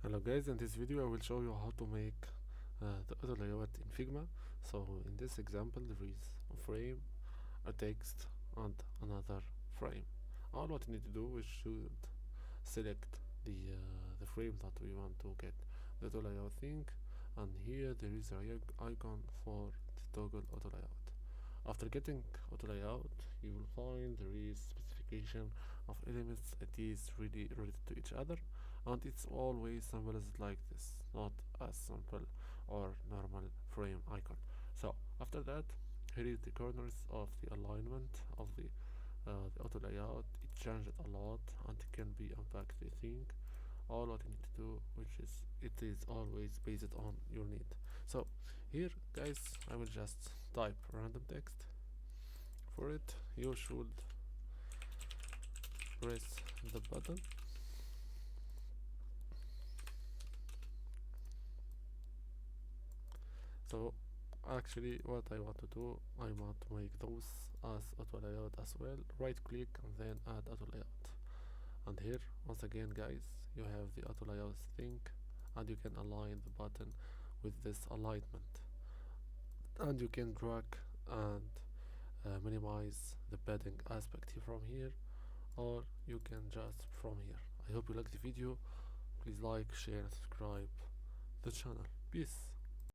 Hello guys, in this video I will show you how to make the auto layout in Figma. So in this example there is a frame, a text and another frame. All what you need to do is should select the frame that we want to get the auto layout thing, and here there is a icon for the toggle auto layout. After getting auto layout, you will find there is specification of elements. It is really related to each other, and it's always symbolized like this, not as simple or normal frame icon. So after that, here is the corners of the alignment of the auto layout. It changed a lot and it can be unpacked, I think. All what you need to do, which is it is always based on your need. So here guys, I will just type random text. For it you should press the button. So actually what I want to do, I want to make those as auto layout as well. Right click and then add auto layout, and here once again guys, you have the auto layout thing, and you can align the button with this alignment, and you can drag and minimize the padding aspect here from here, or you can just from here. I hope you liked the video. Please like, share and subscribe the channel. Peace.